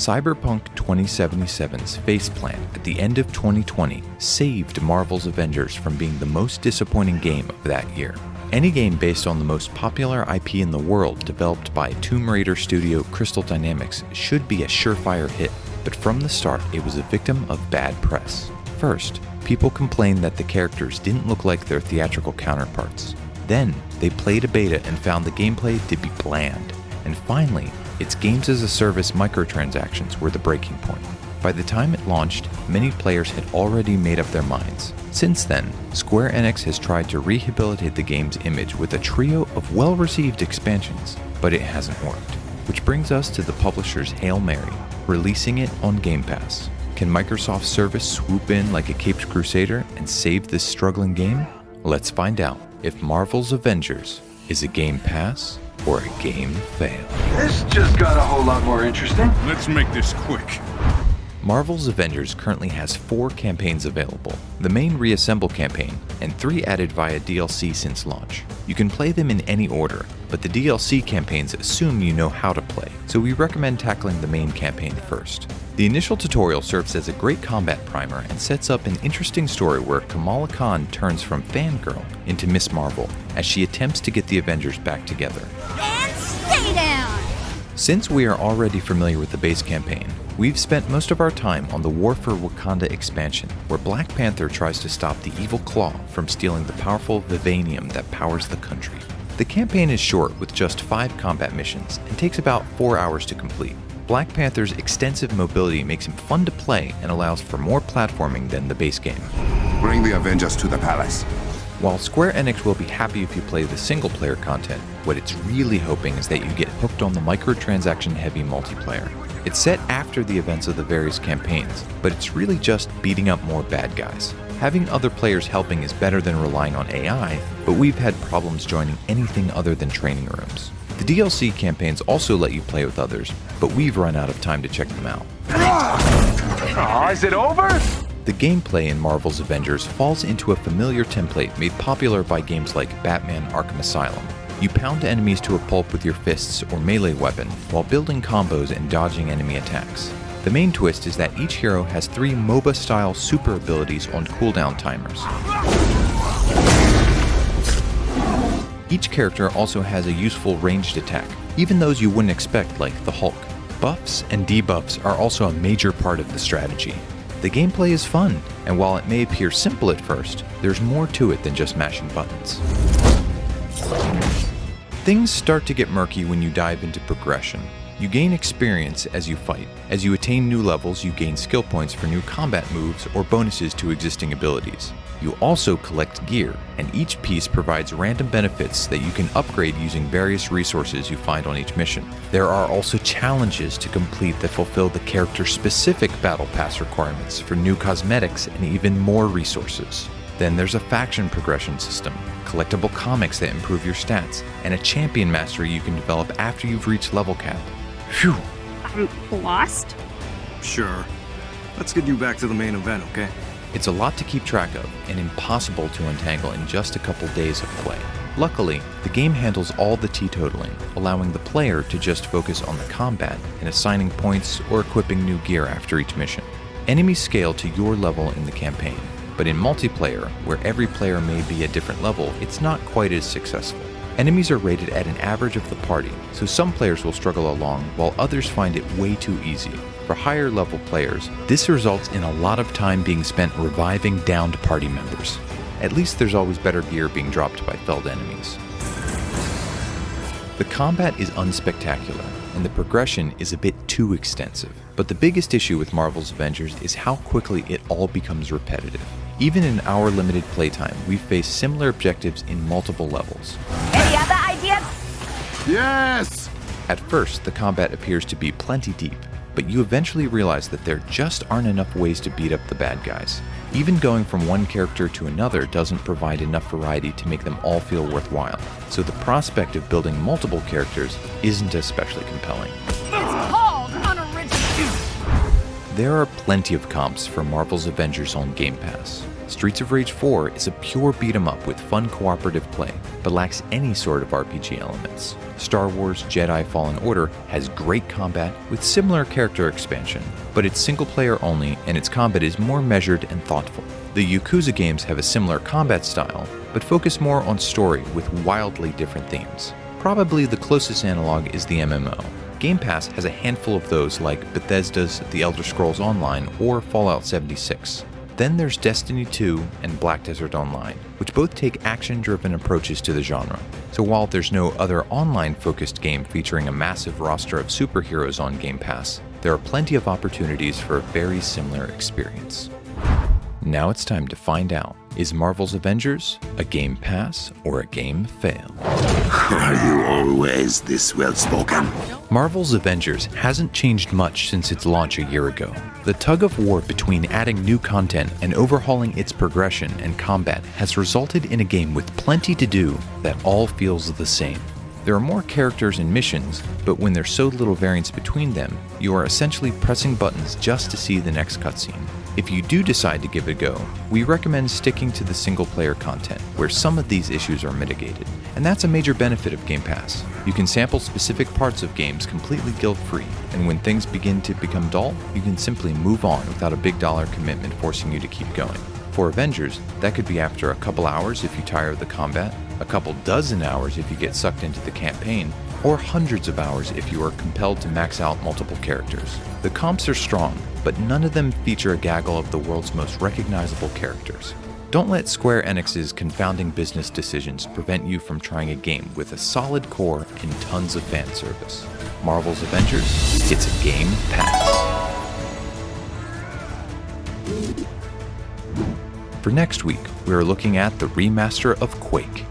Cyberpunk 2077's faceplant at the end of 2020 saved Marvel's Avengers from being the most disappointing game of that year. Any game based on the most popular IP in the world developed by Tomb Raider studio Crystal Dynamics should be a surefire hit, but from the start it was a victim of bad press. First, people complained that the characters didn't look like their theatrical counterparts. Then, they played a beta and found the gameplay to be bland. And finally, its games as a service microtransactions were the breaking point. By the time it launched, many players had already made up their minds. Since then, Square Enix has tried to rehabilitate the game's image with a trio of well-received expansions, but it hasn't worked. Which brings us to the publisher's Hail Mary, releasing it on Game Pass. Can Microsoft's service swoop in like a caped crusader and save this struggling game? Let's find out if Marvel's Avengers is a Game Pass or a game fail. This just got a whole lot more interesting. Let's make this quick. Marvel's Avengers currently has 4 campaigns available, the main Reassemble campaign, and 3 added via DLC since launch. You can play them in any order, but the DLC campaigns assume you know how to play, so we recommend tackling the main campaign first. The initial tutorial serves as a great combat primer and sets up an interesting story where Kamala Khan turns from fangirl into Miss Marvel as she attempts to get the Avengers back together. And stay down! Since we are already familiar with the base campaign, we've spent most of our time on the War for Wakanda expansion, where Black Panther tries to stop the evil Claw from stealing the powerful vibranium that powers the country. The campaign is short with just 5 combat missions and takes about 4 hours to complete. Black Panther's extensive mobility makes him fun to play and allows for more platforming than the base game. Bring the Avengers to the palace. While Square Enix will be happy if you play the single-player content, what it's really hoping is that you get hooked on the microtransaction-heavy multiplayer. It's set after the events of the various campaigns, but it's really just beating up more bad guys. Having other players helping is better than relying on AI, but we've had problems joining anything other than training rooms. The DLC campaigns also let you play with others, but we've run out of time to check them out. Oh, is it over? The gameplay in Marvel's Avengers falls into a familiar template made popular by games like Batman Arkham Asylum. You pound enemies to a pulp with your fists or melee weapon while building combos and dodging enemy attacks. The main twist is that each hero has 3 MOBA-style super abilities on cooldown timers. Each character also has a useful ranged attack, even those you wouldn't expect like the Hulk. Buffs and debuffs are also a major part of the strategy. The gameplay is fun, and while it may appear simple at first, there's more to it than just mashing buttons. Things start to get murky when you dive into progression. You gain experience as you fight. As you attain new levels, you gain skill points for new combat moves or bonuses to existing abilities. You also collect gear, and each piece provides random benefits that you can upgrade using various resources you find on each mission. There are also challenges to complete that fulfill the character-specific Battle Pass requirements for new cosmetics and even more resources. Then there's a faction progression system, collectible comics that improve your stats, and a champion mastery you can develop after you've reached level cap. Phew! I'm lost? Sure. Let's get you back to the main event, okay? It's a lot to keep track of, and impossible to untangle in just a couple days of play. Luckily, the game handles all the teetotaling, allowing the player to just focus on the combat and assigning points or equipping new gear after each mission. Enemies scale to your level in the campaign, but in multiplayer, where every player may be a different level, it's not quite as successful. Enemies are rated at an average of the party, so some players will struggle along while others find it way too easy. For higher level players, this results in a lot of time being spent reviving downed party members. At least there's always better gear being dropped by felled enemies. The combat is unspectacular, and the progression is a bit too extensive. But the biggest issue with Marvel's Avengers is how quickly it all becomes repetitive. Even in our limited playtime, we've faced similar objectives in multiple levels. Any other ideas? Yes! At first, the combat appears to be plenty deep, but you eventually realize that there just aren't enough ways to beat up the bad guys. Even going from one character to another doesn't provide enough variety to make them all feel worthwhile, so the prospect of building multiple characters isn't especially compelling. It's called unoriginal. There are plenty of comps for Marvel's Avengers on Game Pass. Streets of Rage 4 is a pure beat-em-up with fun cooperative play, but lacks any sort of RPG elements. Star Wars Jedi Fallen Order has great combat with similar character expansion, but it's single-player only and its combat is more measured and thoughtful. The Yakuza games have a similar combat style, but focus more on story with wildly different themes. Probably the closest analog is the MMO. Game Pass has a handful of those like Bethesda's The Elder Scrolls Online or Fallout 76. Then there's Destiny 2 and Black Desert Online, which both take action-driven approaches to the genre. So while there's no other online-focused game featuring a massive roster of superheroes on Game Pass, there are plenty of opportunities for a very similar experience. Now it's time to find out, is Marvel's Avengers a Game Pass or a game fail? Are you always this well-spoken? Marvel's Avengers hasn't changed much since its launch a year ago. The tug of war between adding new content and overhauling its progression and combat has resulted in a game with plenty to do that all feels the same. There are more characters and missions, but when there's so little variance between them, you are essentially pressing buttons just to see the next cutscene. If you do decide to give it a go, we recommend sticking to the single-player content, where some of these issues are mitigated. And that's a major benefit of Game Pass. You can sample specific parts of games completely guilt-free, and when things begin to become dull, you can simply move on without a big dollar commitment forcing you to keep going. For Avengers, that could be after a couple hours if you tire of the combat, a couple dozen hours if you get sucked into the campaign, or hundreds of hours if you are compelled to max out multiple characters. The comps are strong, but none of them feature a gaggle of the world's most recognizable characters. Don't let Square Enix's confounding business decisions prevent you from trying a game with a solid core and tons of fan service. Marvel's Avengers, it's a Game Pass. For next week, we are looking at the remaster of Quake.